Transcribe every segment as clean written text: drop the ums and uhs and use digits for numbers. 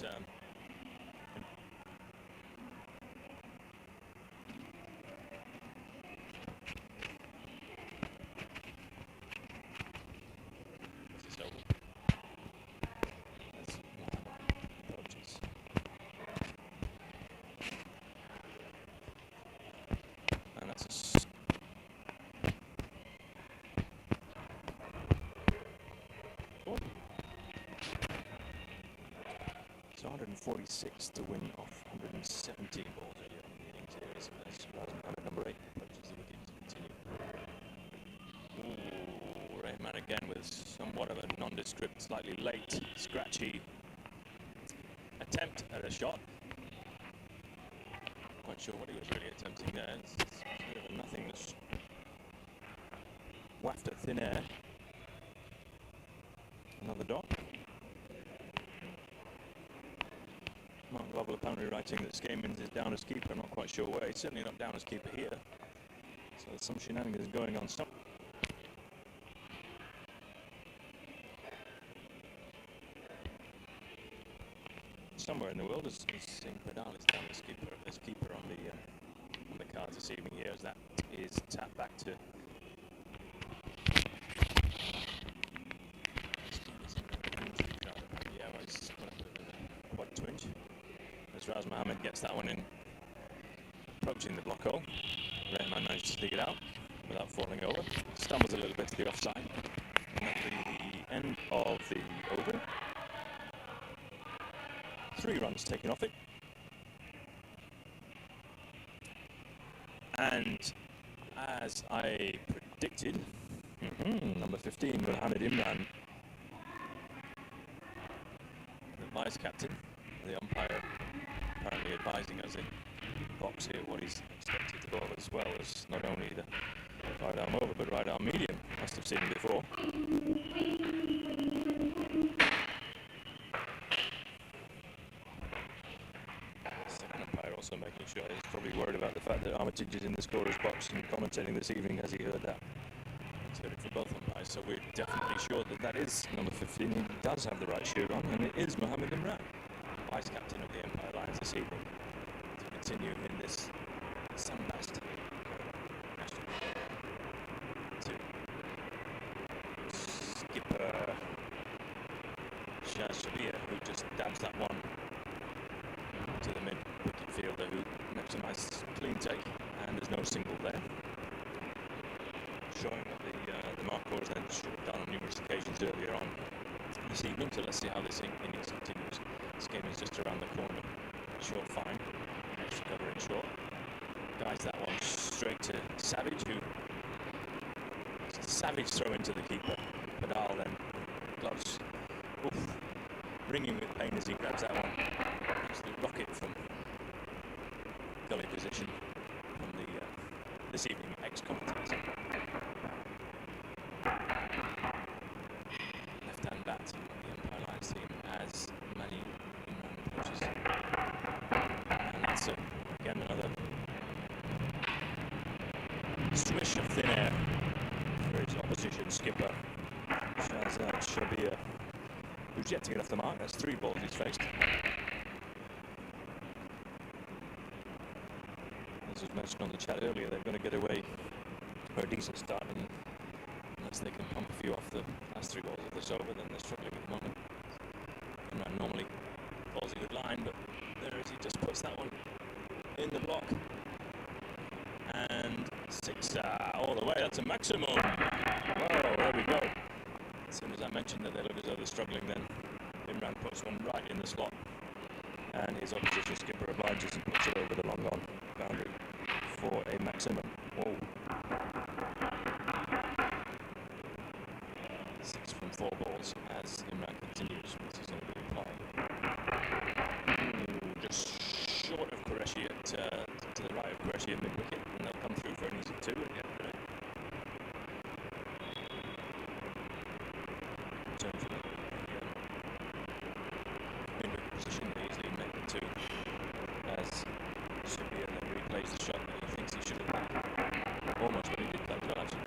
so as approaches. And that's a it's 146 to win off 117 balls earlier on in the innings here. So that's Mohammed number 8 approaches the wicket to continue. Ooh, Rahman again with somewhat of a nondescript, slightly late, scratchy attempt at a shot. Not quite sure what he was really attempting there. It's sort of a nothing that's wafted at thin air. Another dot. Mark Lovell apparently writing that Skamins is down as keeper. I'm not quite sure where. He's certainly not down as keeper here. So there's some shenanigans going on. Somewhere in the world, as Singh Pradal is down as keeper on the cards this evening here, as that is tapped back to. Yeah, well, it's quite a twinge. As Raz Mohammed gets that one in, approaching the block hole. Rahman managed to dig it out without falling over. Stumbles a little bit to the offside. And that'll be the end of the over. 3 runs taken off it. And as I predicted, number 15, Mohammed Imran, the vice captain, the umpire, apparently advising us in box here what he's expected to bowl, as well as not only the right arm over but right arm medium. Must have seen him before. Second umpire also making sure he's probably worried about the fact that Armitage is in the scorer's box and commentating this evening as he heard that. He's heard it for both umpires, so we're definitely sure that that is number 15. He does have the right shirt on, and it is Mohammed Imran, vice captain of the Empire Lions this evening, to continue in this sunburst. To skipper Shaz Shabir, who just dabs that one to the mid-wicket fielder, who makes a nice clean take, and there's no single there. Showing what the markers then should have done on numerous occasions earlier on this evening. So let's see how this innings continues. This game is just around the corner. Short fine. Next cover in short. Guides that one straight to Savage, who savage throw into the keeper. Padal then gloves. Oof. Ringing with pain as he grabs that one. Absolute rocket from gully position from the this evening ex-commentator. Left-hand bat on the Empire Lions team as Mali Imran approaches. And that's again another swish of thin air for his opposition skipper, Shahzad Shabir, who's yet to get off the mark. That's 3 balls he's faced. As was mentioned on the chat earlier, they're going to get away for a decent start, and unless they can pump a few off the last 3 balls of this over, then they're struggling at the moment. Imran normally bowls a good line, but there is, he just puts that one in the block. And 6 all the way, that's a maximum. Whoa, there we go. As soon as I mentioned that they look as though they're struggling, then Imran puts one right in the slot, and his opposition skipper obliges and puts it over the long on boundary for a maximum. Whoa. 6 from 4 balls as Imran continues with his own reply. Just short of Qureshi to the right of Qureshi at mid-wicket, and they'll come through for an easy 2 at the end of the day. So for the mid-wicket position, they easily make the 2 as Shabir then replays the shot that he thinks he should have had. Almost, but he did that well, actually.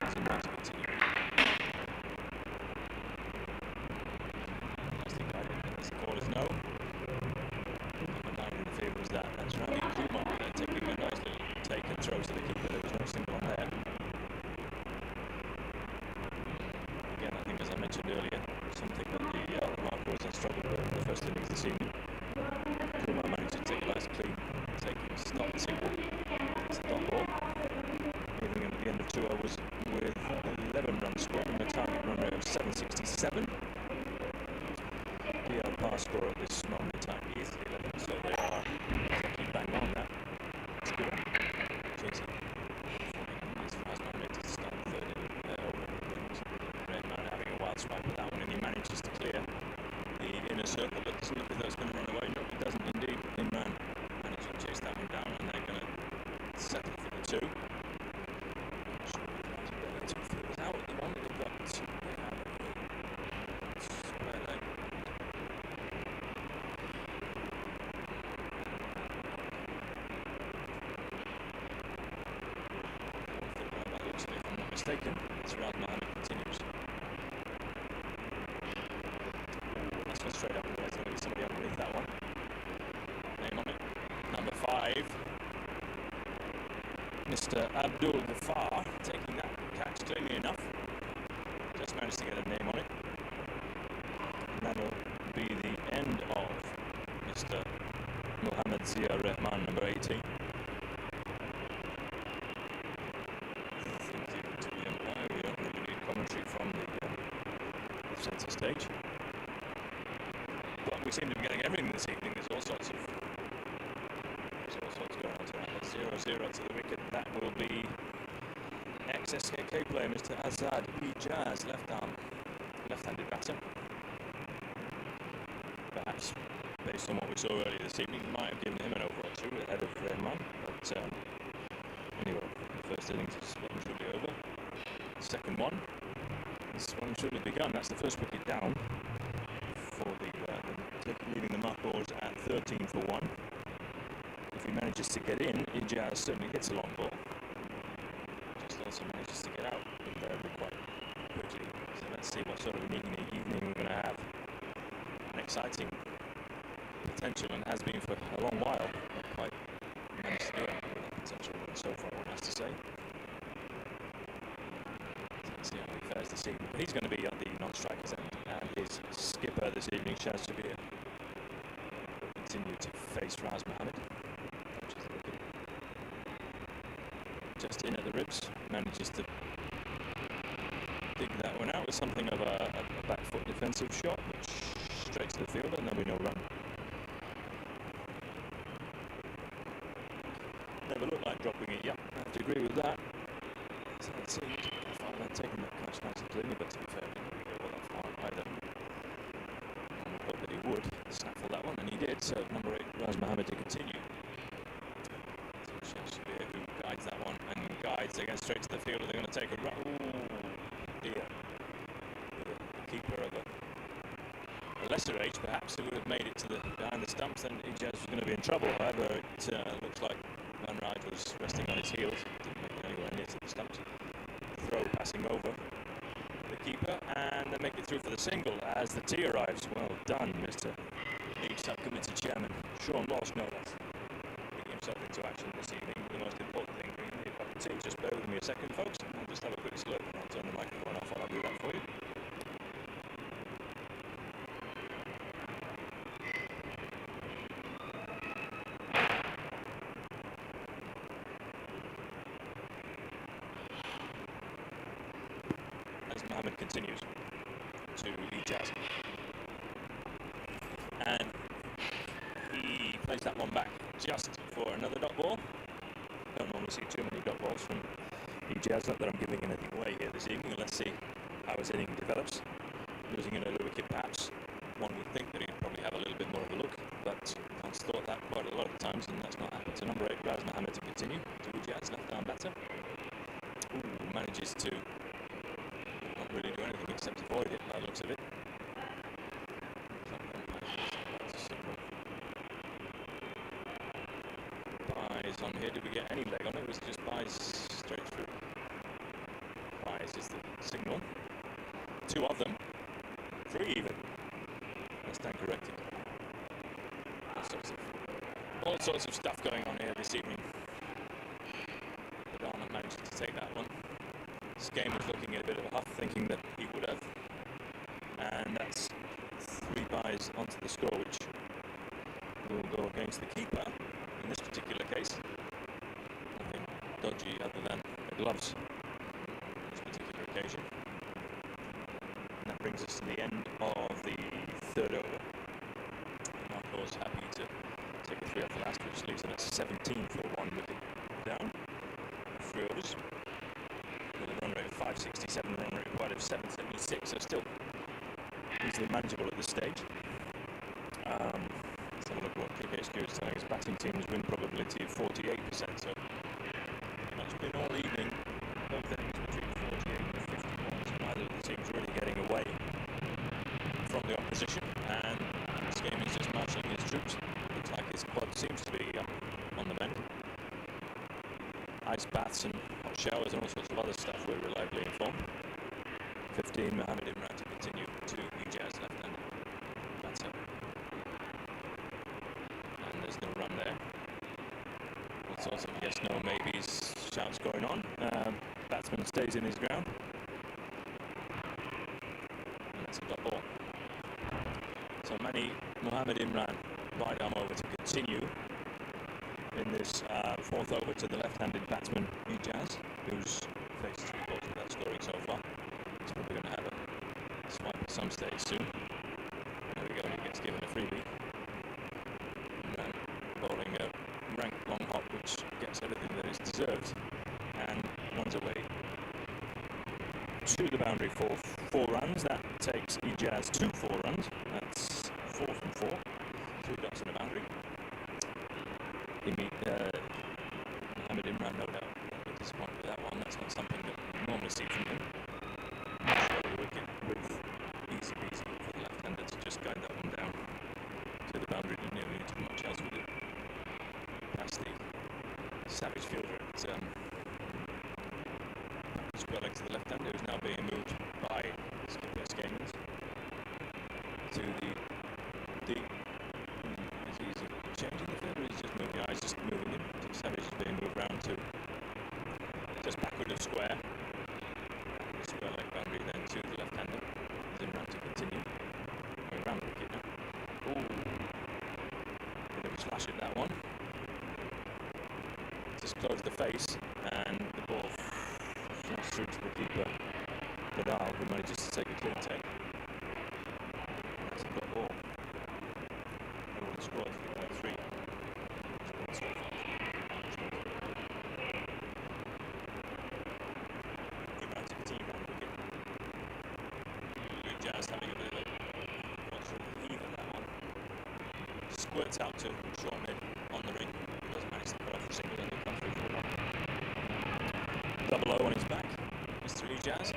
As Imran to continue. As the guy, as the ball is struggled with the first innings this evening. Kumar managed to take a nice clean, taking start single. It's a dot ball. Leaving him at the end of 2 overs with 11 runs scored and a target run rate of 767. The par score at this moment in time is 11, so they are exactly bang on that score. Chasing as far as my rate to start third over. Redman having a wild swipe with that one, and he manages to clear the inner circle. It doesn't look as though it's going to run away. No, it doesn't indeed. Imran managed to chase that one down, and they're going to settle for the two. The two fielders out at the moment, but they have square leg. If I'm not mistaken, Suraj Mohammed continues. That's one straight up, there's going to be somebody underneath that one. Name on it. Number 5. Mr. Abdul Ghaffar taking that catch cleanly enough. Just managed to get a name on it. And that'll be the end of Mr. Muhammad Zia Rahman, number 18. We don't really need commentary from the centre stage. But we seem to be getting everything this evening. There's all sorts going on tonight. 0-0 to the wicket. That will be ex-SKK player Mr. Azad Ijaz, left-handed batter. Perhaps, based on what we saw earlier this evening, might have given him an over or two ahead of Rahman. But anyway, the first innings is well and truly over. The second one is well and truly begun. That's the first wicket down for leaving the markers at 13 for 1. If he manages to get in, Ijaz certainly hits a long ball. Just also manages to get out invariably quite quickly. So let's see what sort of an evening we're going to have. An exciting potential, and has been for a long while. Not quite managed to do it with that potential so far, one has to say. Let's see how he fares this evening. But he's going to be at the non-strikers end, and his skipper this evening, Shaz Shabir, will continue to face Raz Mohammed. Just in at the ribs, manages to dig that one out with something of a back foot defensive shot, which straight to the field, and there'll be no run. Never looked like dropping it, yeah, I have to agree with that. So let's see, I've taken that catch nice and cleanly, but to be fair, he didn't really go all that far either. And we hope that he would snaffle that one, and he did, so number 8, Raz Mohammed to continue. Who guides that one and guides again straight to the field. They're going to take a run. Ooh, dear. The keeper of a lesser age, perhaps, who would have made it to behind the stumps, then Ijaz was going to be in trouble. However, it looks like Van Rij was resting on his heels. Didn't make it anywhere near to the stumps. Throw passing over the keeper, and they make it through for the single as the tea arrives. Well done, Mr. League Subcommittee Chairman Sean Walsh, no less. Himself into action this evening. The most important thing being the cup of tea. Just bear with me a second, folks, and I'll just have a quick slurp and I'll turn the microphone off while I do that for you. As Mohammed continues to Ijaz. And he plays that one back just for another dot ball. Don't normally see too many dot balls from Ijaz, not that I'm giving anything away here this evening. Let's see how his inning develops. Losing an early wicket, perhaps one would think that he'd probably have a little bit more of a look, but I've thought that quite a lot of times, and that's not happened. So number 8, Raz Mohammed to continue to Ijaz, left arm batter. Ooh, manages to not really do anything except avoid it by the looks of it. Buys on here. Did we get any leg on it? It was just buys straight through. Buys is the signal. 2 of them. 3 even. I stand corrected. All sorts of stuff going on here this evening. But Arnold managed to take that one. Skame was looking at a bit of a huff, thinking that he would have. And that's 3 buys eyes onto the score, which will go against the keeper in this particular case. Nothing dodgy other than the gloves on this particular occasion. And that brings us to the end of the third over. Marco's happy to take a 3 off the last, which leaves him at 17 for 1 wicket down. 3 overs with a run rate of 567, run rate required of 776, so still easily manageable at this stage. Let's have a look what KHQ is telling us. Batting team's win probability of 48%, so it's been all evening, both innings between 48 and 51, so neither of the teams really getting away from the opposition, and this game is just marshalling his troops. Looks like his squad seems to be on the mend. Ice baths and hot showers and all sorts of other stuff, we're reliably informed. 15, Mohammed Imran to continue to Ijaz left-handed batter. And there's no run there. All sorts of yes, no, maybes, shouts going on. Batsman stays in his ground. And it's a dot ball. So Mani Mohammed Imran right arm over to continue in this fourth over to the left-handed batsman Ijaz, who's faced 3 balls without scoring so far. He's probably going to have a swipe at some stage soon. There we go, he gets given a freebie. Imran bowling a rank long hop, which gets everything that is deserved, and runs away to the boundary for 4 runs. That takes Ijaz to 4 runs. That's 4 from 4. 3 dots in the boundary. Mohammed Imran, no doubt, a bit disappointed with that one. That's not something that we normally see from him. The wicket with easy peasy for the left-hander to just guide that one down to the boundary. Didn't really need to do much else with it. Past the savage fielder at square leg to the left-hander, who's now being moved by skipper Skamans to the deep. Is he changing the field, or is he just moving? Yeah, he's just moving him. Savage is being moved round to just backward of square. Square leg boundary, then to the left-hander. He's in round to continue. Going round the wicket now. Ooh. Bit of a slash at that one. Just closed the face, and the ball flashed through to the keeper, Badal, who manages to take a clean take. That's a good ball. Everyone scored 3. Good round to team on wicket. Good Jazz having a bit of a cultural heave in that one. Squirts out to short mid on the ring. Doesn't manage to put off a single in the country for 1. Double O on his back. Mr. Ijaz.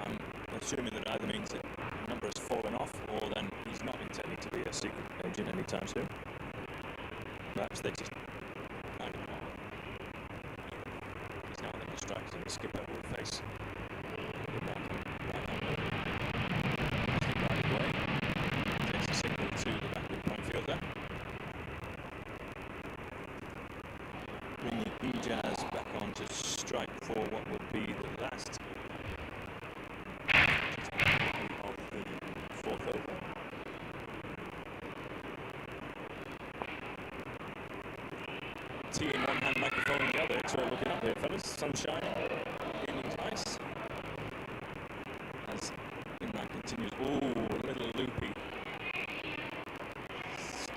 I'm assuming that either means that the number has fallen off, or then he's not intending to be a secret agent anytime soon. Perhaps they just kind of are. He's now on the strikes, and the skipper will face as he guided away. Takes a signal to the backward point fielder. Bringing Ijaz back on to strike for what will be the last of the fourth over. Tea in one hand, microphone in the other. It's all looking up here, fellas. Sunshine, evening's nice. As Imran continues, ooh, a little loopy.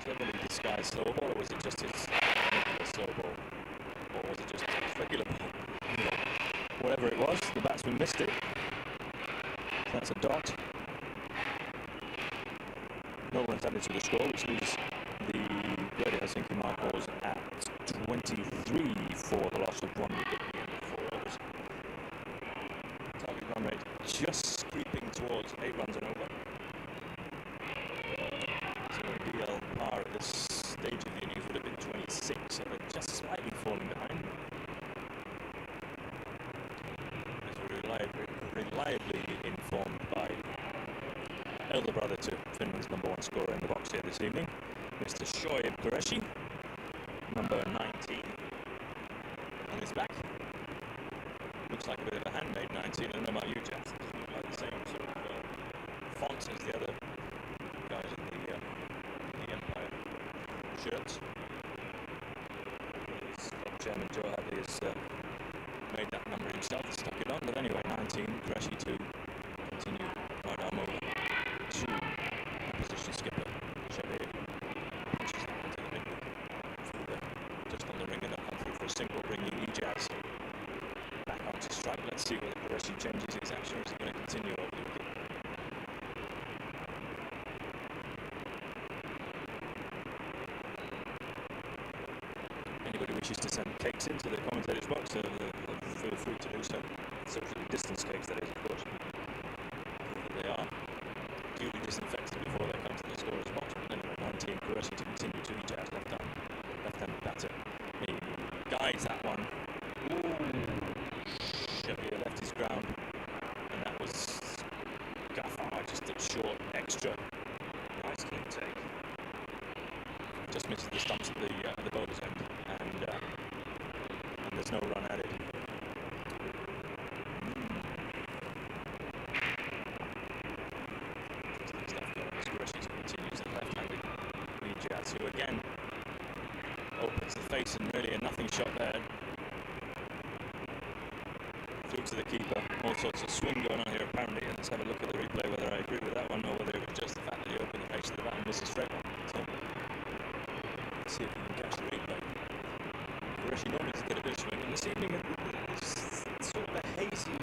Cleverly disguised slow ball, or was it just his regular slow ball? Or was it just his regular ball? Whatever it was, the batsman missed it. So that's a dot. No runs added to the score, which leaves the Greater Helsinki Marcos at 23 for the loss of 1 wicket at the end of 4 overs. Target run rate just creeping towards 8 runs and over. So DL par at this stage of the innings would have been 26, so they're just slightly falling behind. As we're reliably informed by elder brother to Finland's #1 scorer in the box here this evening, Mr. Shoaib Qureshi, number 19 on his back. Looks like a bit of a handmade 19. I don't know about you, Jeff. It doesn't look like the same sort of font as the other guy shirts. His club chairman Joe Hadley has made that number himself, stuck it on. But anyway, 19, Qureshi to continue right arm over to opposition skipper Xavier. Punches that into the midfielder, just on the ring, and they'll come through for a single, bringing Ijaz back onto strike. Let's see whether Qureshi changes his action, or is he going to continue over the wicket? Anybody wishes to send cakes into the commentators box, feel free to do so. Socially distanced cakes, that is, of course. They are duly disinfected before they come to the scorer's box. But anyway, 19, Qureshi to continue to Ijaz, left-handed batter. He guides that one. Xavier left his ground, and that was Ghaffar, just a short extra. Nice clean take. Just misses the stumps at the bowler's end, and there's no run added. Interesting stuff going as Qureshi continues the left-handed Ijaz, who again opens the face, and really a nothing shot there. Through to the keeper, all sorts of swing going on here apparently. Let's have a look at the replay whether I agree with that one, or whether it was just the fact that he opened the face of the bat and missed a straight one. So let's see if we can catch the replay. Qureshi normally does get a bit of swing, and this evening it's sort of a hazy,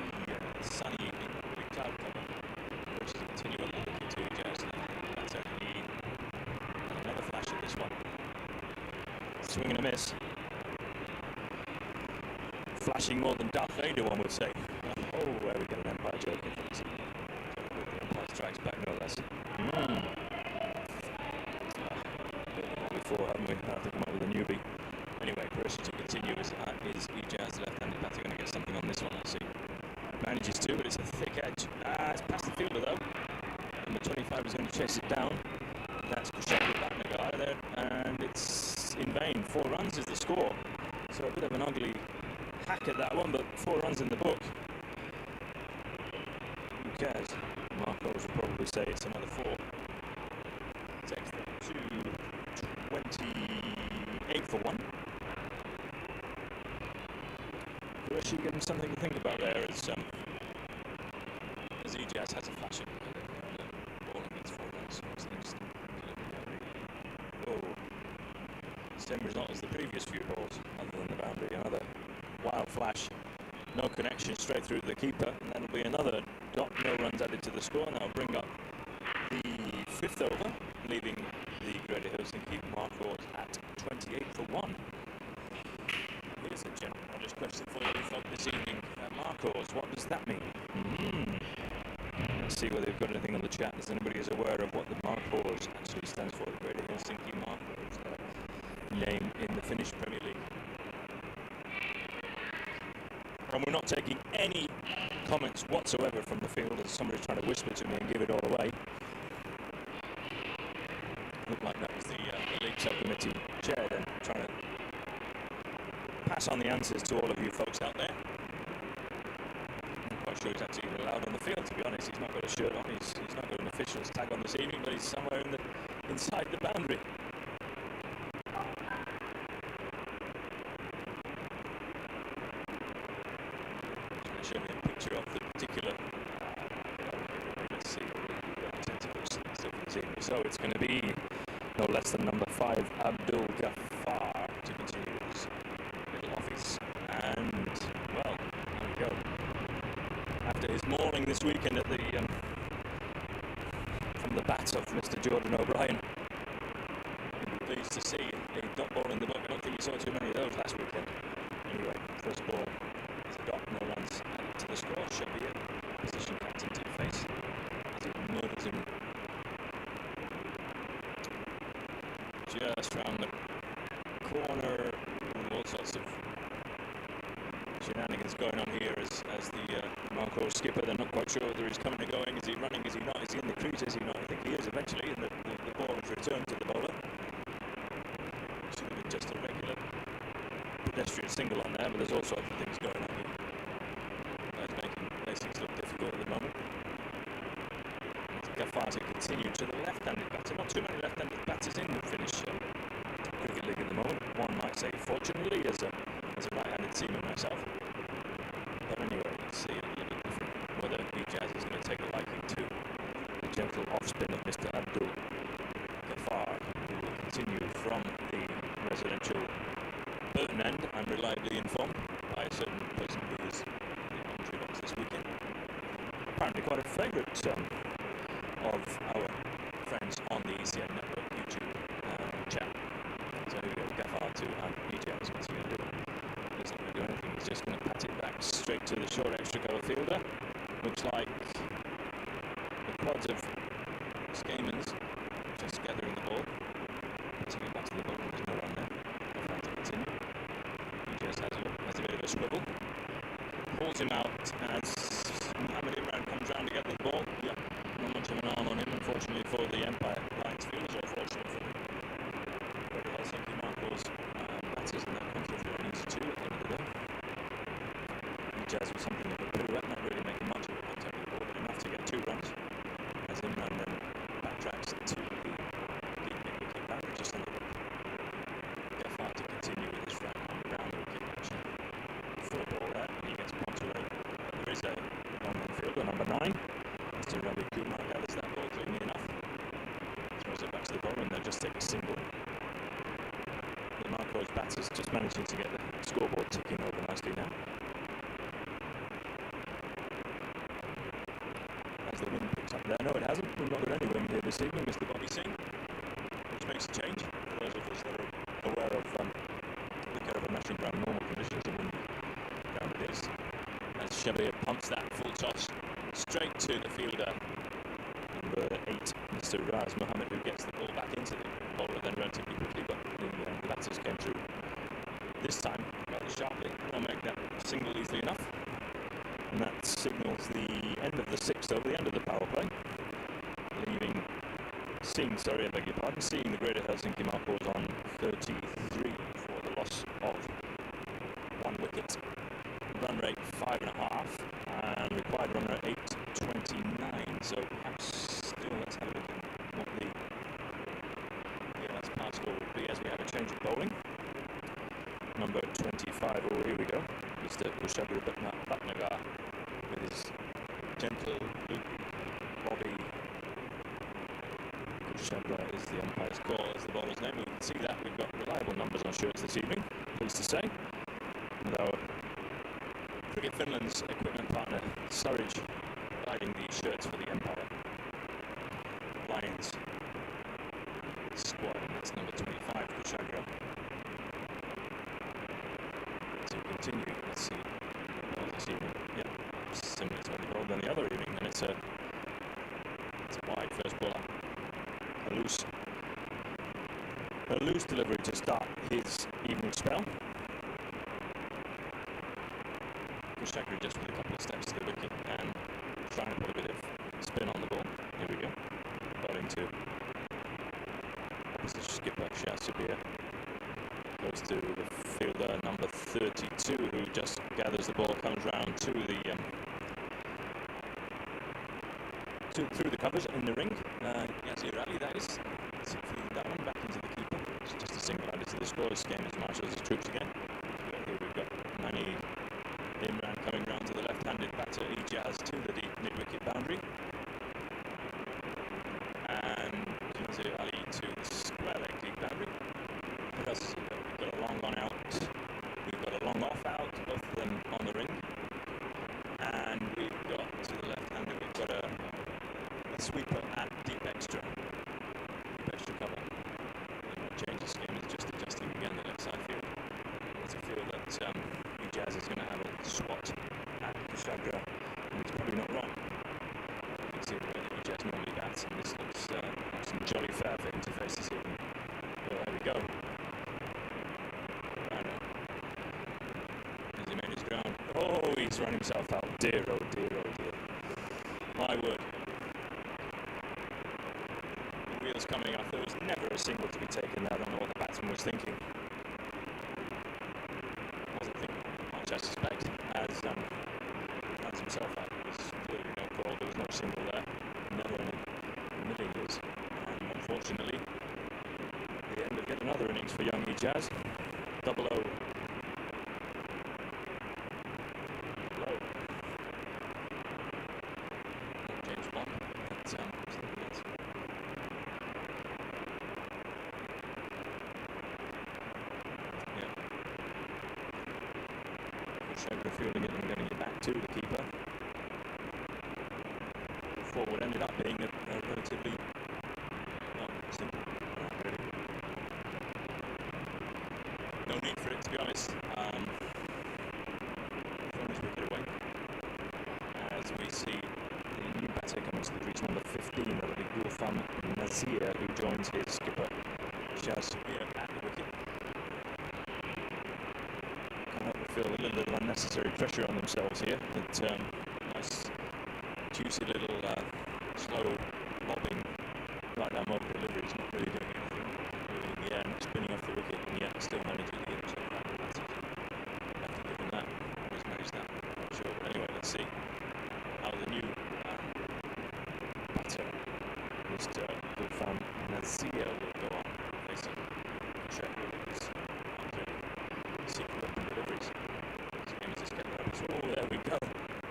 sunny evening, big cloud cover. Qureshi to continue on the wicket to Ijaz. That's only another flash at this one. Swing and a miss. Flashing more than Darth Vader, one would say. Oh, where we get an Empire joke. The Empire Strikes Back, no less. Before, haven't we? I think we might be the newbie. Anyway, Qureshi to continue. Is Ijaz, left-handed batter, going to get something on this one? Let's see. Manages to, but it's a thick edge. It's past the fielder though. Number 25 is going to chase it down. That's Kushabi Bhatnagar there, and it's in vain. 4 runs is the score. So a bit of an ugly hack at that one, but 4 runs in the book. Who cares? Marcos would probably say it's another 4. Takes them to 28 for 1. Qureshi giving something to think about there as Ijaz has a flash of ball against 4 runs. What's next? Same result as the previous few balls, other than the boundary. Another wild flash, no connection, straight through to the keeper, and that'll be another dot, no runs added to the score, and that'll bring up the 5th over, leaving the Greater Helsinki Marcos at 28 for 1. Here's a general knowledge question for you folk this evening. Marcos, what does that mean? Let's see whether they've got anything on the chat. Is anybody is aware of what the Marcos actually stands for? The Greater Helsinki Marcos, name in the Finnish Premier League. And we're not taking any comments whatsoever from the field, as somebody's trying to whisper to me and give it all away. Looked like that was the league subcommittee chair then, trying to pass on the answers to all of you folks out there. I'm quite sure he's actually even allowed on the field, to be honest. He's not got a shirt on, he's not got an official's tag on this evening, but he's somewhere inside the boundary. Show me a picture of the particular. Let's see. So it's going to be no less than number 5, Abdul Ghaffar, to continue his little office. And well, there we go. After his mauling this weekend at from the bat of Mr. Jordan O'Brien, you'll be pleased to see a dot ball in the book. I don't think you saw too many of those last weekend. Anyway, first ball. Dot, no runs added to the score. Xavier, position captain to the face as he murders him just round the corner. All sorts of shenanigans going on here as the Marcos skipper. They're not quite sure whether he's coming or going. Is he running? Is he not? Is he in the crease? Is he not? I think he is eventually, and the ball is returned to the bowler. Should have been just a regular pedestrian single on there, but there's all sorts of things going on here. That's making basics look difficult at the moment. Ghaffar to continue to the left-handed batter. Not too many left-handed batters in the Finnish Some might say fortunately, as a right-handed seaman myself. But anyway, let's see a little bit different. Whether E-Jazz is going to take a liking to the gentle off-spin of Mr. Abdul Ghaffar, who will continue from the residential Burton end. I'm reliably informed by a certain person who is in the commentary box this weekend. Apparently quite a favourite of our friends on the ECM Network YouTube chat. So here we go, Ghaffar to E-Jazz. What's he going to do? He's not going to do anything. He's just going to pat it back straight to the short extra cover fielder. Looks like the quads of Skamans just gathering the ball. Let's get back to the ball. There's no run there. Ghaffar to continue. E-Jazz has a bit of a swivel. Pulls him out as Mohammed Imran comes round to get the ball. Yeah, not much of an arm on him, unfortunately, for the Empire Lions fielders, or fortunately for the Helsinki Marcos batters, and that comes off an easy 2 at the end of the day. E-Jazz was something of a pirouette, not really making much of a contact with the ball, but enough to get 2 runs, as Imran then backtracks to the wicket boundary just on the hook. Ghaffar to continue with his right arm around the wicket, actually. 4 ball there, and he gets pumped away. There is a long fielder, number 9. Mr. Ravi Kumar gathers that ball cleanly enough. Throws it back to the bowler, and they'll just take a single. The Marcos batters just managing to get the scoreboard ticking over nicely now. As the wind picks up there. No, it hasn't. We've not got any wind here this evening, Mr. Bobby Singh, which makes a change for those of us that are aware of the Caravan Mashing Ground normal conditions of windy ground it is. As Shabir pumps that full toss straight to the fielder, number 8, Mr. Raz Mohammed, who gets the ball back into the bowler then relatively quickly, but the batters came through this time rather sharply. They'll make that single easily enough, and that signals the end of the 6th over, the end of the power play, seeing the Greater Helsinki Marcos on 33 for the loss of 1 wicket. Run rate 5.5 and required run rate 8.29. So perhaps still let's have a look at what the last pass score would be as we have a change of bowling. Number 25, oh here we go, Mr. Kushabir Bhatnagar with his gentle loop body. Kushabir is the umpire's call as the bowler's name. We can see that we've got reliable numbers on shirts this evening, pleased to say. And our Cricket Finland's equipment partner, Surridge, providing these shirts for the Empire Lions squad. That's number 25, Kushabir. To continue, let's see. This evening, yeah, similar to what he bowled on the other evening, and it's a wide first ball up. A loose delivery to start his evening spell. Kushabir just with a couple of steps to the wicket and trying to put a bit of spin on the ball. Here we go. Bowling to opposition skipper Shah Subir. Goes to the fielder number 32, who just gathers the ball, comes round to the through the covers in the ring. Yazir Ali, that is. Let's feed that one back into the keeper. It's just a single added to the scorer's game as marshals his troops again. Here we've got Mani Imran coming round to the left-handed batter E-Jazz to the deep mid-wicket boundary. And Yazir Ali to the square leg deep boundary. What else has he got? We've got a long one out. We've got a long off out, both of them on the ring. And we've got to the left-hander, we've got a sweeper at deep extra cover. The change of scheme is just adjusting again the left side field. It's a field that E-Jazz is going to have a swat at Kushabir, and it's probably not wrong. You can see the way that E-Jazz normally bats, and this looks some jolly fair for interface this evening. Well, there we go. Rhino. Has he made his ground? Oh, he's run himself out. Dear, oh dear, oh dear. My word. Wheels coming off. There was never a single to be taken there. I don't know what the batsman was thinking. Wasn't thinking much, I suspect, as runs himself out. There was clearly no call. There was no single there. Never in a million years. And unfortunately, the end of yet another innings for young E-Jazz. double O. James Bond. That's yeah. Showed refueling it and getting it back to the keeper. Forward ended up being a relatively simple run, really. No need for it, to be honest. Throwing his wicket away. As we see the new batter coming to the crease, number 15, that'll be Gulfam Nazir, who joins his skipper Shaz Sabir at the wicket. Can't help but feel a little bit of unnecessary pressure on themselves here. But nice, juicy little slow bobbing right down mode delivery is not really doing anything. Really in the air and spinning off the wicket, and yet still managing to get himself back to that. Have to give him that. Always managed that. Not sure. But anyway, let's see how the new batter, Mr. Gulfam Nazir, will go on facing check with his secret weapon deliveries. So again, just get that. Oh, there we go.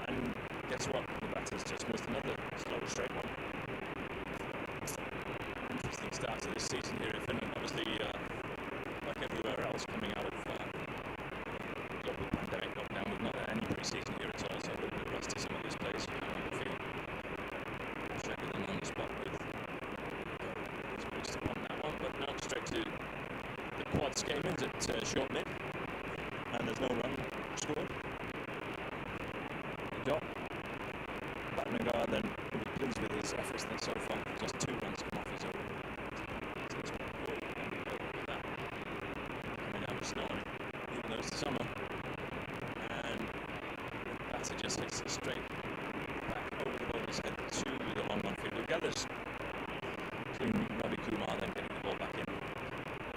And guess what? The batter's just missed another slow straight one. Interesting start to this season here in Finland. Obviously, like everywhere else, coming out of global pandemic lockdown, we've not had any pre-season here at all, so a little bit of rust to some of these players. You know, I feel checking them on the spot with his boost up on that one, but now straight to the quads came in at short mid, and there's no run scored. Dot. Batnagar then will be pleased with his efforts then so far. Just 2 runs come off his over. Coming down with snow on it, even though it's the summer. And the batter just hits it straight back over the bowler's head to the long on field. Gathers clean Ravi Kumar, then getting the ball back in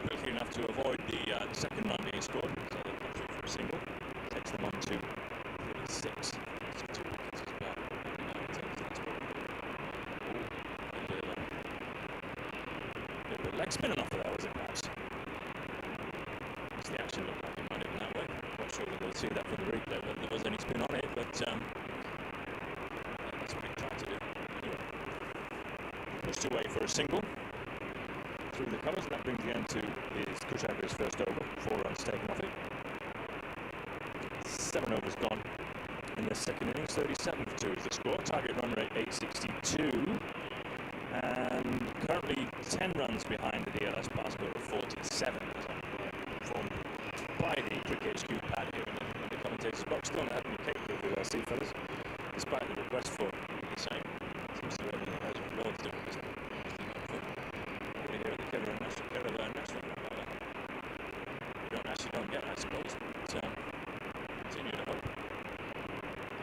quickly enough to avoid the second run being scored. So they've come through for a single. Takes them on to 36. So 2 wickets as well. And now it takes that spot. A bit of leg spinning off of that, was it perhaps? The action looked like it might have been that way. Not sure whether we'll see that from the replay, whether there was any spin on it, but that's what he tried to do. Anyway, pushed away for a single through the covers, and that brings the end to his Kushagra's first over. 4 runs taken off it. 7 overs gone in the second innings. 37 for 2 is the score. Target run rate 862. And currently 10 runs behind the DLS pass score of 47, as I'm informed by the Cricket HQ pad here in the commentator's box. Still not having a cake with the LC fellas, despite the request for the same. Seems to be everything has roads doing this. We're here at the Caravan National Ground. We don't get, I suppose, but continue to hope.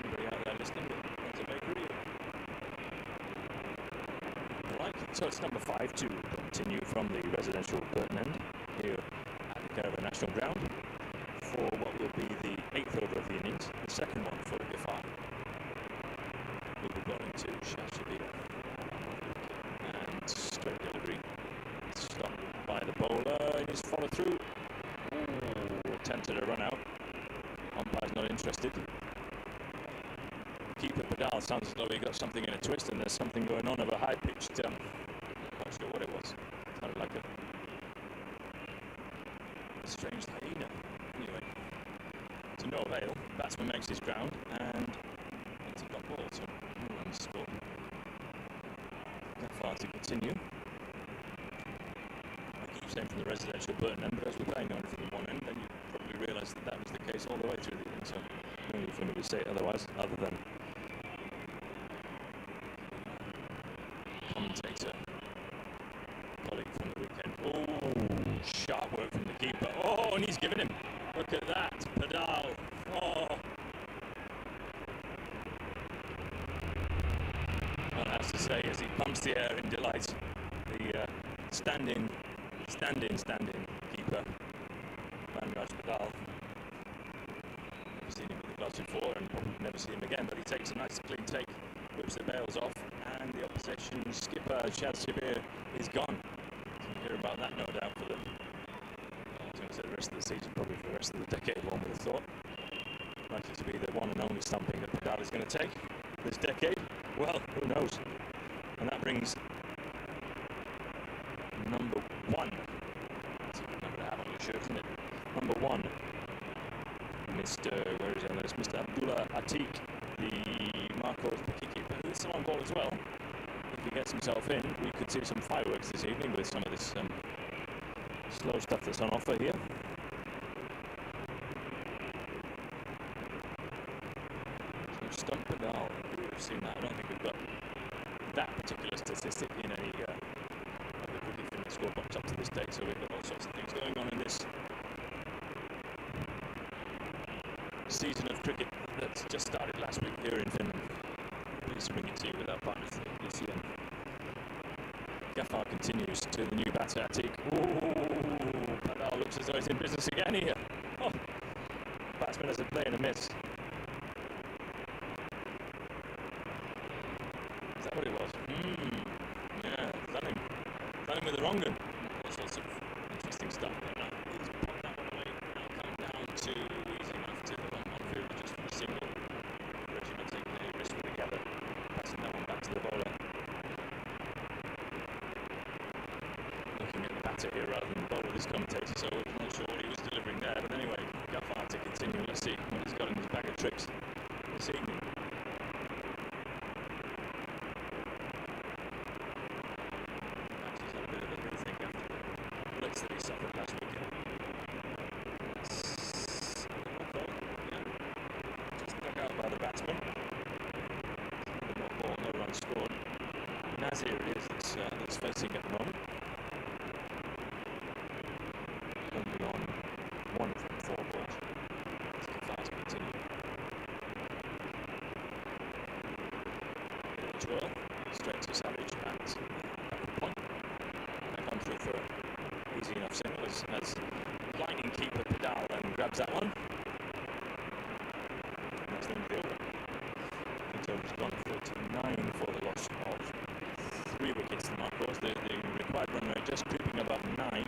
Anybody out there listening that runs a bakery? So it's number 5 to continue from the residential curtain end here at the Caravan National Ground for what will be the 8th over of the innings, the second one for Gafar. We'll be going to Shashabir and straight delivery. Stopped by the bowler in his follow through. Attempted a run out. Umpire's not interested. Keeper Padal sounds as though he got something in a twist, and there's something going on of a high-pitched, I'm not sure what it was. Sounded like a strange hyena. Anyway, to no avail. Batsman makes his ground, and it's a dot ball, so no runs scored. That far to continue. I keep saying from the residential burn end, but as we're playing only from the one end, then you probably realise that was the case all the way through the inning, so no need for me to say it otherwise, other than commentator, colleague from the weekend. Oh, sharp work from the keeper. Oh, and he's given him. Look at that, Padal. Oh. One has to say as he pumps the air in delight, the stand-in keeper, Manraj Padal. Never seen him with the gloves before, and probably never see him again, but he takes a nice clean take, whips the bails off, and the opposition skipper Shaz Sabir is gone. You'll hear about that, no doubt, for them. So the rest of the season, probably for the rest of the decade, one would have thought. Likely to be the one and only stamping that Pedal is going to take this decade. Well, who knows? And that brings number one. That's a good number to have on your shirt, isn't it? Number one, where is he on this? Mr. Abdullah Atiq, the Marcos Pakiki. But he's still on ball as well. If he gets himself in, we could see some fireworks this evening with some of this slow stuff that's on offer here. So Stump Pedal, we've seen that. I don't think we've got that particular statistic in any of the cricket Finland scorebox up to this date, so we've got all sorts of things going on in this season of cricket that's just started last week here in Finland. Please bring it to you with our partners at ECC. Gaffar continues to the new batter, Atiq. Ooh, Padal looks as though he's in business again here. Oh, batsman has a play and a miss. Is that what it was? Yeah, running with the wrong one. All sorts of interesting stuff. He's popped that one away. Now come down to easy enough to the 1-1 field just for a single. Reggie not taking any risk with the gather. Passing that one back to the bowler. Looking at the batter here rather than the bowler, this commentator, so I'm not sure what he was delivering there. But anyway, Gaffar to continue. Let's see what he's got in his bag of tricks this evening. That he suffered last weekend. Just dug out by the batsman. No ball, no run scored. Nazir it is that's facing at the moment. Only on one from 4 balls. It's fast to continue. Twirl, straight to Savage at back point. Back on through for easy enough single as lightning keeper Pedal and grabs that one. That's the infielder. The total's gone 49 for the loss of 3 wickets to Marcos. The required run rate just creeping above 9. I'm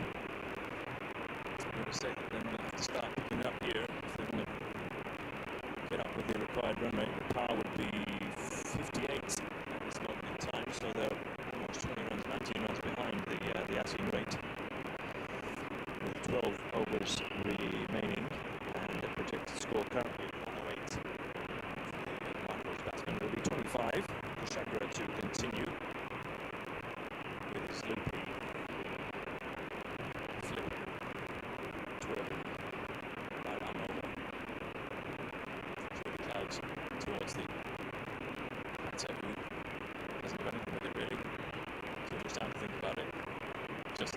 going to say that then they'll have to start picking up here if they're going to get up with the required run rate. The par would be 58 at this moment in time, so they're almost 20 runs, 19 runs behind the asking rate. 12 overs remaining, and the projected score currently 108 for the Marcos batsman will be 25. Shagra to continue with his loopy flip, twirl, right arm over through the clouds towards the batter who doesn't have anything with it really. Too much time to think about it. Just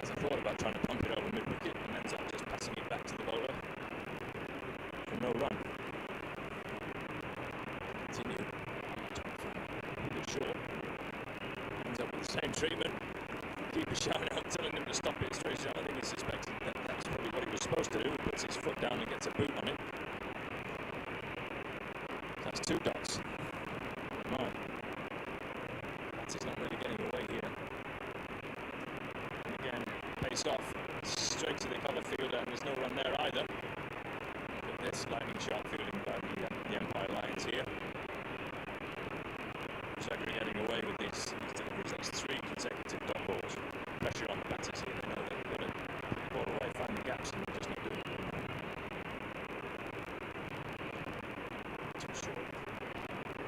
as I thought about trying to pump it over mid-wicket and ends up just passing it back to the bowler for no run. Continue. Pretty short. Ends up with the same treatment. Keeper shouting out, telling him to stop it straight out. I think he suspected that that's probably what he was supposed to do. He puts his foot down and gets a boot on it. That's 2 dots. No. He's not really getting away here. Again, pace off straight to the cover fielder, and there's no run there either. Look at this lightning sharp fielding by the Empire Lions here. Shagra getting away with these deliveries. That's 3 consecutive dot balls. Pressure on the batters here. They know they've got to put the ball away, find the gaps, and they're just not doing it. Too short.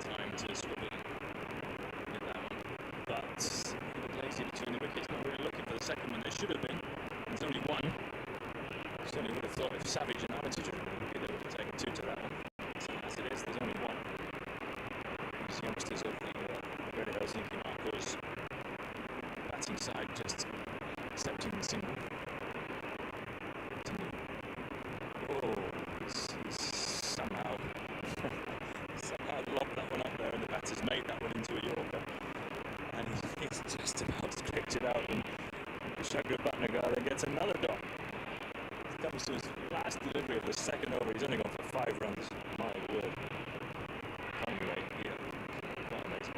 Time to swivel in. Get that one. But a bit lazy to turn the wickets, not really looking for the second one. There should have been. There's only 1. Certainly would have thought if Savage and Armitage had been looking, they would have taken 2 to that one. So as it is, there's only 1. These youngsters of the Greater Helsinki Marcos batting side just accepting the single. Continue. Oh, he's somehow lobbed that one up there, and the batter's made that one into a Yorker. And he's just about stretched it out, and Shagra Bhatnagar then gets another dot. It comes to his last delivery of the second over. He's only gone for 5 runs. My word. Anyway, here. Quite amazing.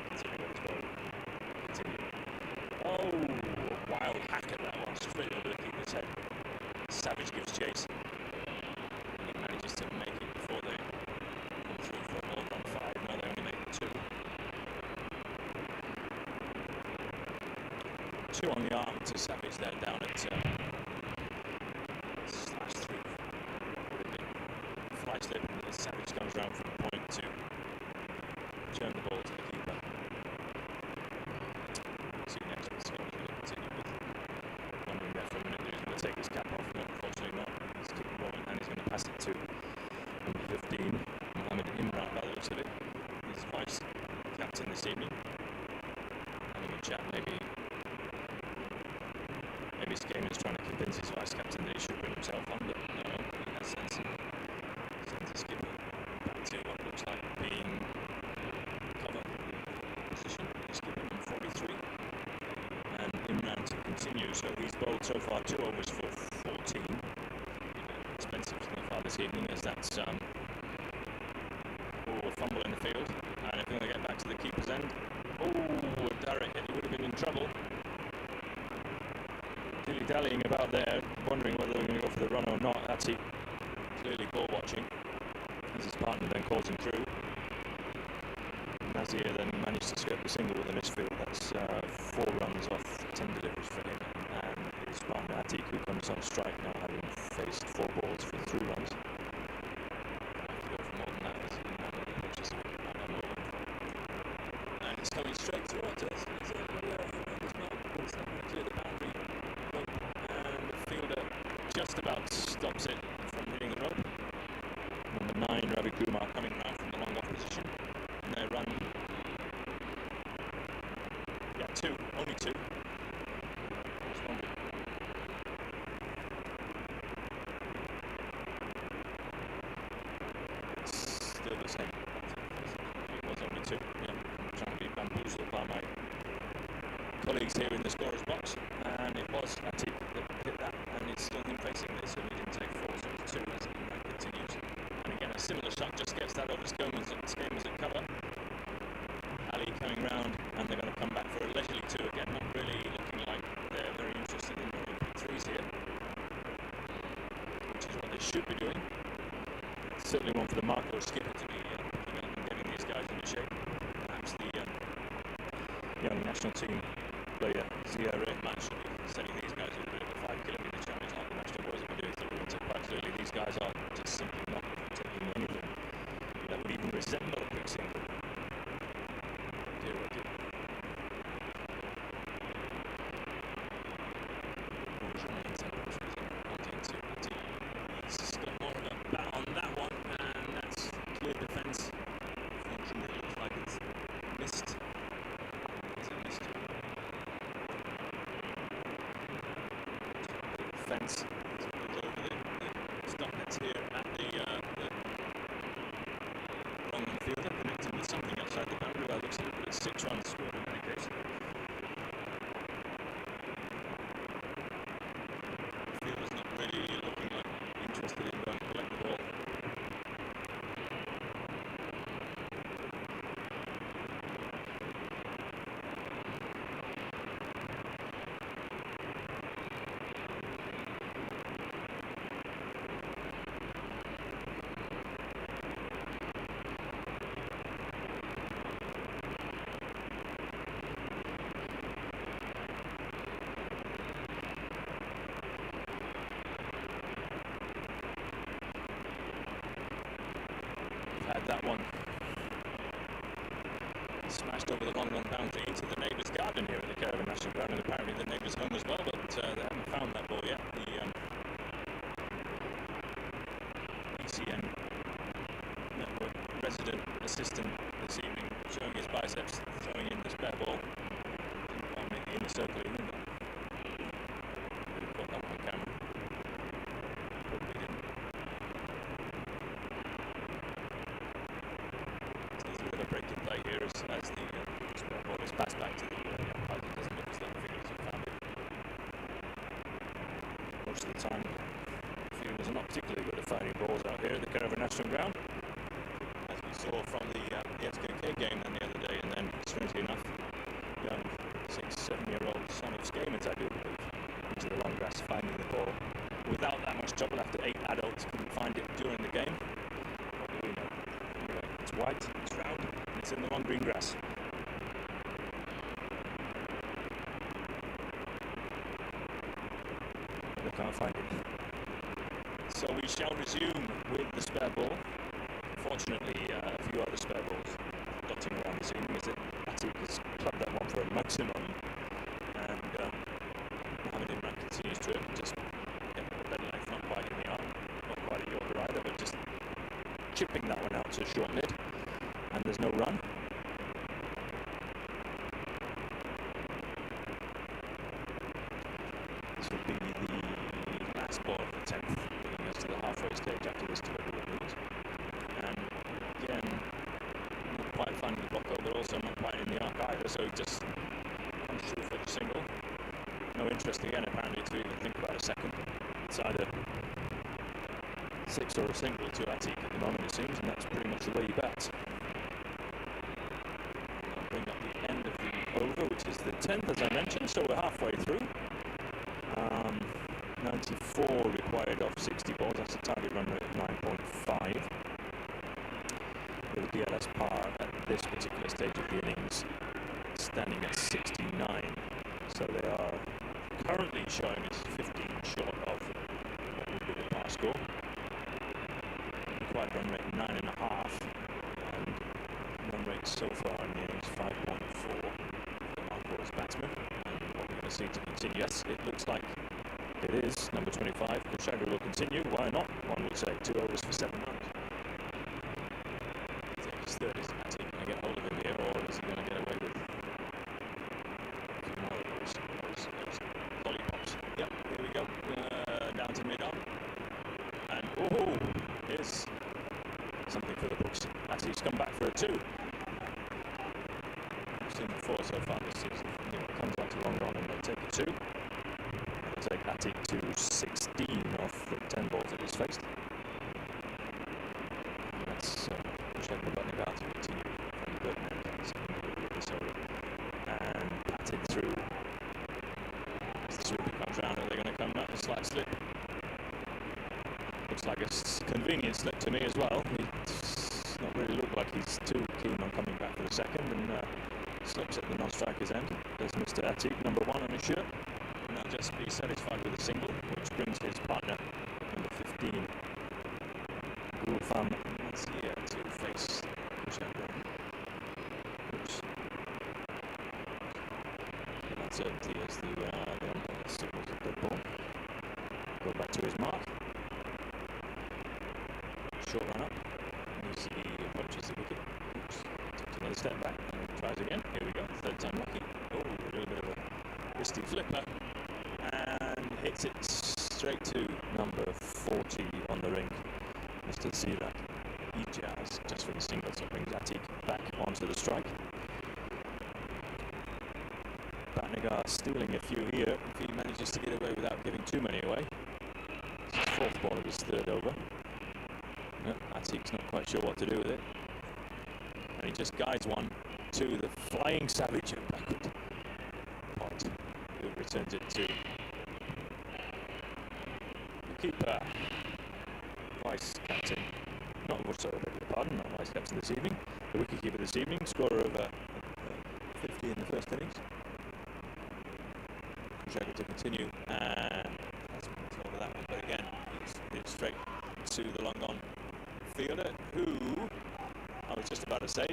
Continue. Oh, a wild hack at that one. Straight over the 2 on the arm to Savage there down at /3. Fly slip as Savage comes round from the point to turn the ball to the keeper. See next with Scott, we're going to continue with wondering there for a minute that he's going to take his cap off. No, unfortunately not. He's keeping the ball and he's going to pass it to number 15, Mohammed Imran, by the looks of it. His vice captain this evening. Having a chat, maybe Skame is trying to convince his vice captain that he should bring himself on, but no, he has sense. Sends the skipper back to what looks like being cover position. The skipper on 43. And Imran to continue, so he's bowled so far 2 overs for 14. Expensive so far this evening, as that's a fumble in the field, and if they get back to the keeper's end, Darrett, he would have been in trouble. Dilly-dallying about there, wondering whether they're going to go for the run or not. Ati clearly ball watching, as his partner then calls him through. Nazir then managed to script the single with a misfield. That's 4 runs off 10 deliveries for him, and his partner Atik, who comes on strike now, having faced 4 balls for 3 runs. And it's coming straight towards us. It's everybody off as well. It's not going to clear the boundary rope, and the fielder just about stops it from hitting the rope. Number 9, Ravi Kumar, coming round from the long off position. And they run. Yeah, 2. Only 2. It's still the same. It was only 2. Yeah, I'm trying to be bamboozled by my colleagues here in the scorer's box. And it was Atik that hit that, and it's still him facing this, and he didn't take 4, so it's 2 as it continues. And again, a similar shot just gets that over Skame as at cover. Ali coming round, and they're going to come back for a leisurely 2 again, not really looking like they're very interested in running 3s here, which is what they should be doing. Certainly one for the Marco skipper to be getting these guys into shape. Perhaps the young national team player Zia Rahman should be setting these guys with a bit of a 5-kilometre challenge like the national boys have been doing through the winter. Quite clearly these guys are just simply not taking anything that would even resemble a quick single. Dear, oh dear. He's got more of a bat on that one, and that's clear defence. Unfortunately, it looks like it's missed. Is it missed? Defence. It's over the stop nets here at the wrong fielder, connected with something outside the boundary. Well, it looks like it's 6 runs scored in any case. The fielder's not really looking like interested in going to collect the ball. Had that one smashed over the long run boundary into the neighbour's garden here at the Caravan National Ground, and apparently the neighbour's home as well, but they haven't found that ball yet. The ECN network resident assistant this evening showing his biceps, throwing in the spare ball. Didn't quite make the inner circle in, but could have got that one on camera. Probably didn't. A break in play here as the spare ball is passed back to the umpire. It doesn't look as though the fielders have found it. Most of the time, the fielders are not particularly good at finding balls out here at the Caravan National Ground, as we saw from the SKK game the other day, and then, strangely enough, young 6-7-year-old son of Skamans, I do believe, into the long grass, finding the ball without that much trouble after 8 adults couldn't find it during the game. What do we know? Anyway, it's white, it's round, and it's in the long green grass. can't find it. So we shall resume with the spare ball. Fortunately, a few other spare balls dotting around this evening, as Atik has clubbed that one for a maximum, and Mohammed Imran continues to just get the red length, not quite in the arm, not quite a Yorker either, but just chipping that one out to a short mid, and there's no run. This will be the last ball of the 10th, leading us to the halfway stage after this delivery of these. And again, not quite finding the block out, but also not quite in the arc either, so just comes through for the single. No interest again, apparently, to even think about a second. It's either 6 or a single to Atik at the moment, it seems, and that's pretty much the way he bats. I'll bring up the end of the over, which is the 10th, as I mentioned, so we're halfway through. 94 required of 60 balls, that's a target run rate of 9.5. With the DLS par at this particular stage of the innings standing at 69. So they are currently showing us 15 short of what would be the par score. Required run rate 9.5, and run rate so far in the innings 5.4 for the Marco's batsman. And what we're going to see to continue, yes, it looks like it is number 25. Kushagra will continue. Why not? One would say 2 overs for 7 runs. I think his third. Is Atik going to get hold of him here, or is he going to get away with a few more of those lollipops? Yep, here we go. Down to mid-on. And oh, here's something for the books. Atik's come back for a 2. I've seen 4 so far this season. Comes out to long run and they'll take a 2. Take Atik to 16 off the 10 balls that he's faced. And that's Kushagra Bhatnagar to continue from the Birkenhead second delivery of this over. And Atik through. As the sweeper comes round, are they going to come up a slight slip? Looks like a convenient slip to me as well. It's not really looked like he's too keen on coming back for the second, and slips at the non-striker's end. There's Mr. Atik, number 1 on his shirt. And I'll just be satisfied with a single, which brings his partner, number 15, Gulfam Mazia, to face Kushagra. Oops. That's empty as the signals of the ball. Go back to his mark. Short run up. As he approaches the wicket. Oops. Takes another step back and tries again. Here we go. Third time lucky. Oh, a little bit of a risky flipper. And hits it straight to number 40 on the ring. Mr. Zirak Ijaz, just for the single, so brings Atik back onto the strike. Bhatnagar stealing a few here if he manages to get away without giving too many away. This is 4th ball of his 3rd over. No, Atik's not quite sure what to do with it. And he just guides one to the flying savage and backward point, who returns it to the keeper, vice captain, sorry, beg your pardon, not vice captain this evening, the wicket keeper this evening, scorer of 50 in the first innings. Kushagra to continue, and that's over that one, but again, it's straight to the long on fielder, who I was just about to say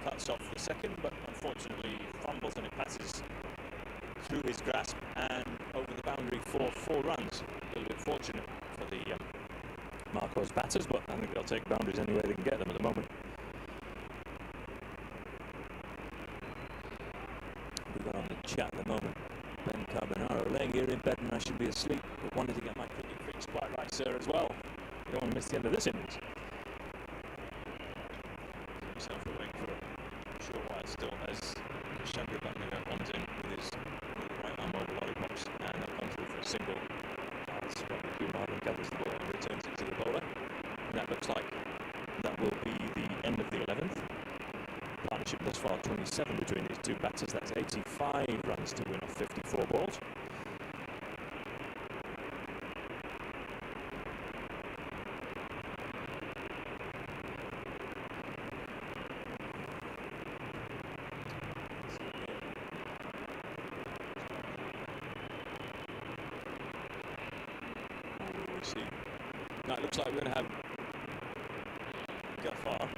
cuts off the second, but unfortunately fumbles and it passes through his grasp and over the boundary for 4 runs. A little bit fortunate for the Marco's batters, but I think they'll take boundaries any way they can get them at the moment. We've got on the chat at the moment, Ben Carbonaro, laying here in bed and I should be asleep, but wanted to get my cricket fix quite right, sir, as well. You don't want to miss the end of this innings. Keep yourself awake for a short while still as Kushagra Bhatnagar comes in with his right arm over lollipops, and they'll come through for a single. As Robert Kumar gathers the ball and returns it to the bowler. And that looks like that will be the end of the 11th. Partnership thus far 27 between these two batters. That's 85 runs to win off 54 balls. Now it looks like we're going to have Ghaffar.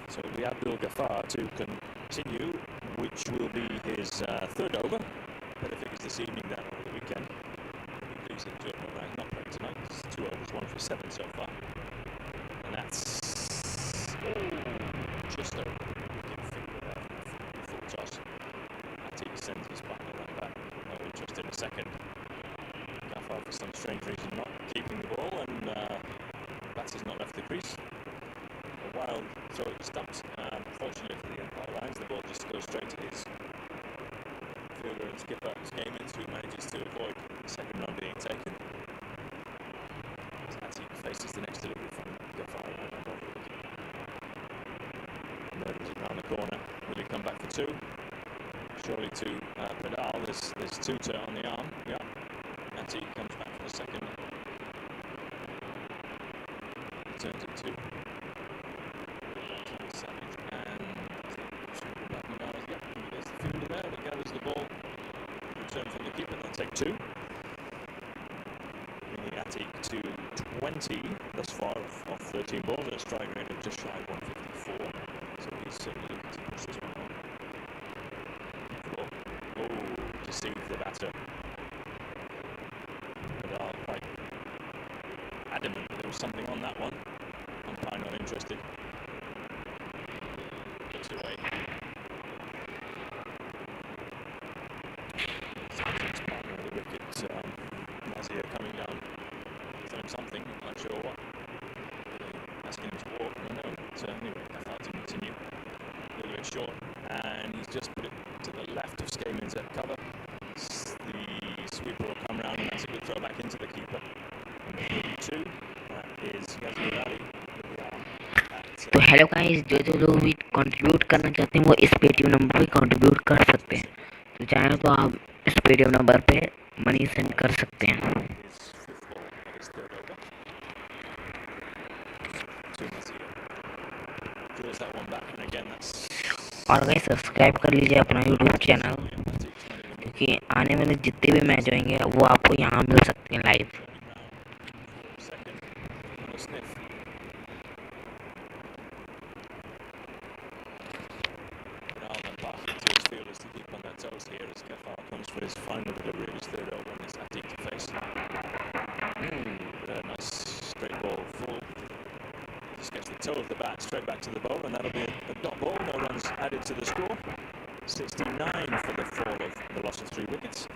So we have Abdul Ghaffar to continue, which will be his third over. Better figures this evening than over the weekend. He pleased that Jordan Moran's not playing tonight. It's 2 overs, 1 for 7 so far. And that's just over. Wicket finger there full toss. Atik sends his partner that back. No interest in a second. Ghaffar, for some strange reason, not keeping the ball, and batter's not left the crease. A wild throw at the stumps. Fortunately for the umpire lines, the ball just goes straight to his fielder and skipper, Skamins, who manages to avoid the second run being taken. As Atik faces the next delivery from Ghaffar and over the wicket. Murders it round the corner. Will he come back for 2? Surely to Pedal. There's 2 to on the arm. Yeah. Atik comes back for the second. Turns it 2. Savage and there's the fielder there that gathers the ball. Return from the keeper, they'll take 2. Bringing Atik to 20 thus far off 13 balls at a strike rate of just shy of 154. So he's certainly looking to push this one on. Oh, deceived the batter. But quite adamant that there was something on that one. Umpire not interested. Puts it away. His partner at the wicket, Nazir coming down, throwing something, not sure what. Asking him to walk, no. But anyway, Ghaffar to continue. A little bit short, and he's just put it to the left of Skamins at cover. The sweeper will come round, and that's a good throw back into the keeper. Number 2, that is Ghazir Ali. तो hello guys, जो लोग भी contribute करना चाहते हैं वो इस Paytm number पे कंट्रीब्यूट कर सकते हैं। तो चाहे तो आप इस पेटीएम नंबर पे मनी सेंड कर सकते हैं। और गाइस सब्सक्राइब कर लीजिए अपना यूट्यूब चैनल, क्योंकि आने वाले जितने भी मैच होंगे वो आपको यहाँ मिल सकते हैं live. Here as Ghaffar comes for his final delivery of his third over and it's Atik to face. But a nice straight ball full. Just gets the toe of the bat straight back to the bowl, and that'll be a dot ball. No runs added to the score. 69 for the fall of the loss of 3 wickets.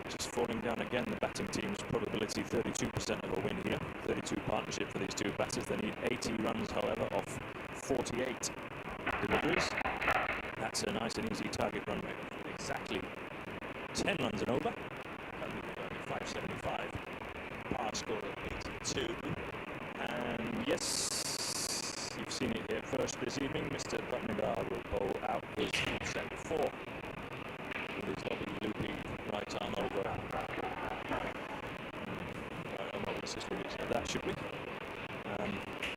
Just falling down again, the batting team's probability 32% of a win here. 32 partnership for these 2 batters. They need 80 runs, however, off 48 deliveries. That's a nice and easy target run rate with exactly 10 runs and over. 575. Par score of 82. And yes, you've seen it here first this evening. Mr. Bhatnagar will bowl out his set 4 with his lovely loopy right arm over. I'm not going to that, should we?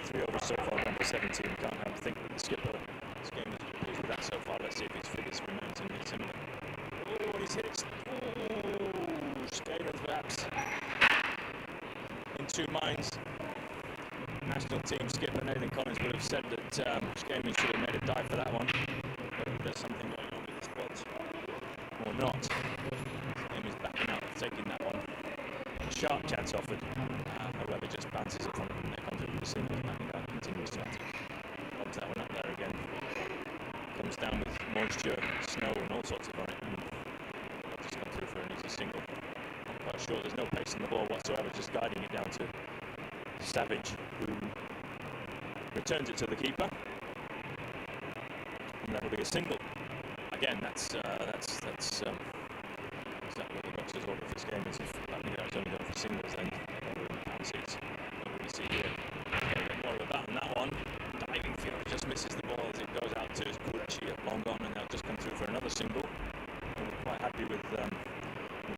3 overs so far, 1 for 17. Can't help think that the skipper. This game is pleased with that so far. Let's see if his figures remain similar. Oh, he's hit it. Oh, Skamins perhaps in 2 minds. National team skipper Nathan Collins would have said that Skamins should have made a dive for that one. But there's something going on with the squads. Or not. Skamins backing out, taking that one. Sharp chance offered. However, just bounces it from him and they come through the single. That continues to act. Pops that one up there again. Comes down with moisture, snow and all sorts of on it. Just come through for an easy single. Not quite sure, there's no pace in the ball whatsoever, just guiding it down to Savage, who returns it to the keeper. And that'll be a single. Again, that's exactly what the boxers order for this game. Is if Bhatnagar is only going for singles, then everyone fancies. What we see here. More of a bat on that one. Diving field just misses the ball as it goes out to Qureshi at long on, and they'll just come through for another single. And we're quite happy with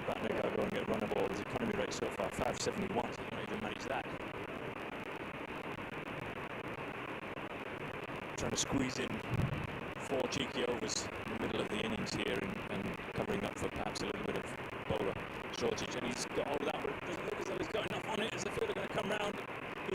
Bhatnagar going at runner ball. His economy rate so far 571. He can't even manage that. Trying to squeeze in 4 cheeky overs in the middle of the innings here and covering up for perhaps a little bit of bowler shortage. And he's got all of that with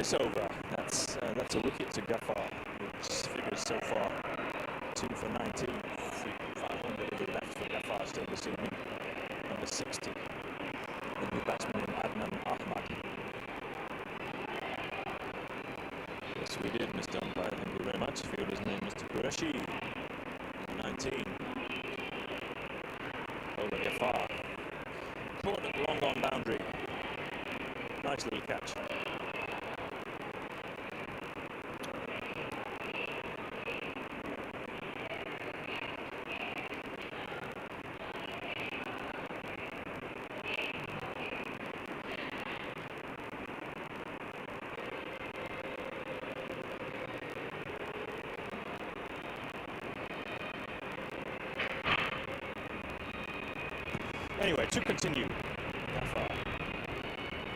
this over. That's a wicket to Ghaffar, which figures so far 2 for 19. 5 delivery left for Ghaffar still this evening. Number 60, the new batsman in Adnan Ahmad. Yes, we did, Mr. Umpire. Thank you very much. Fielder's name, Mr. Qureshi. 19. Over Ghaffar. Caught at long on boundary. Nice little catch. Anyway, to continue. Ghaffar.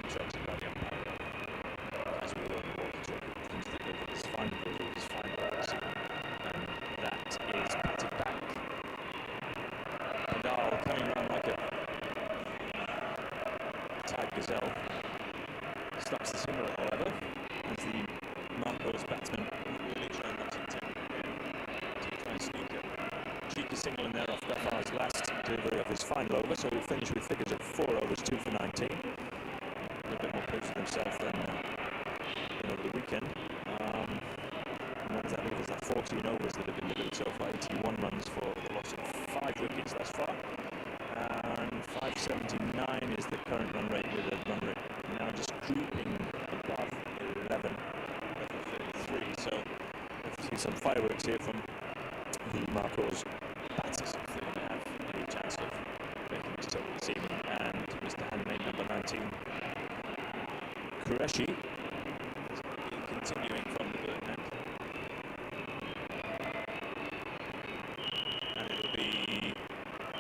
Instructed by the umpire. As we were on the walkie-talkie, things that delivered his fine delivery, his fine policy. And that is batted back. Nadal coming round like a tight gazelle. Stops the single, however, as the Marcos batsman really showing much intent to try and sneak a cheeky single in there off Gaffar's last delivery of his final over, so we finish with figures of 4 overs, 2 for 19. A little bit more pleased with himself than over the weekend. And what does that leave us? That 14 overs that have been delivered so far, 81 runs for the loss of 5 wickets thus far. And 579 is the current run rate, with a run rate now just creeping above 11, level 33. So let's see some fireworks here from the Marcos batters, if they have any chance of making this total this evening. And Mr. Handmade, number 19, Qureshi, is continuing from the bird net. And it'll be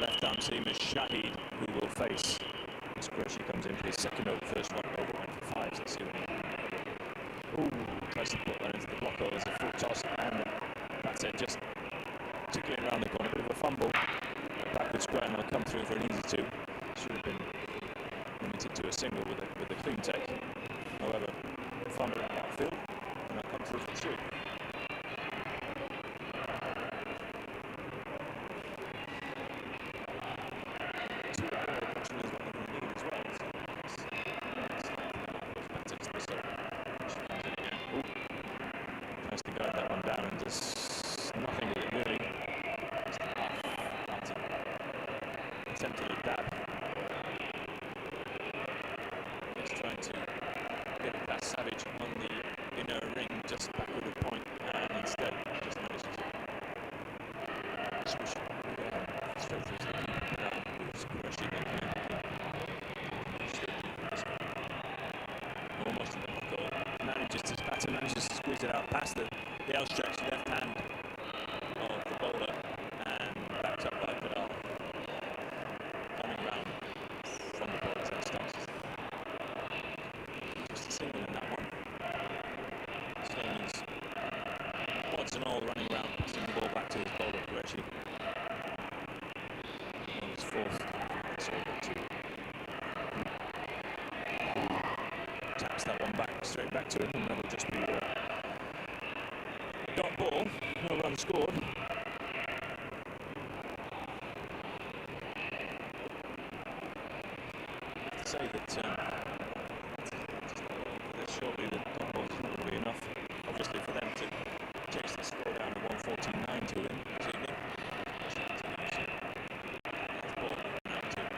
left-arm seamer Shahid who will face. As Qureshi comes in for his second over, first one over, went for 5, so let's see what he tries to put that into the block over as a full toss, and that's it, just tickling around the corner, a bit of a fumble. A backward square, and I'll come through for an easy 2. Should have been limited to a single with a clean take. However, fumble out outfield, and I'll come through for 2. Tries to guide that one down and does nothing with it really. Just a half attempted a dab. Just trying to get it past Savage on the inner ring, just backward of point, and instead just manages to swish it straight through to the keeper. That was Qureshi then almost in the buckle. His batter manages to squeeze it out past the outstretched left hand of the bowler, and backed up by Padal. Coming round from the bowler's head stance. Just a single in that one. Sherman's quads and all running round, passing the ball back to his bowler, Qureshi. On his 4th, it's over to taps that one back, straight back to him, and that'll just be a dot ball, no run scored. I have to say that shortly the dot balls will be enough, obviously, for them to chase the score down at 149 to win.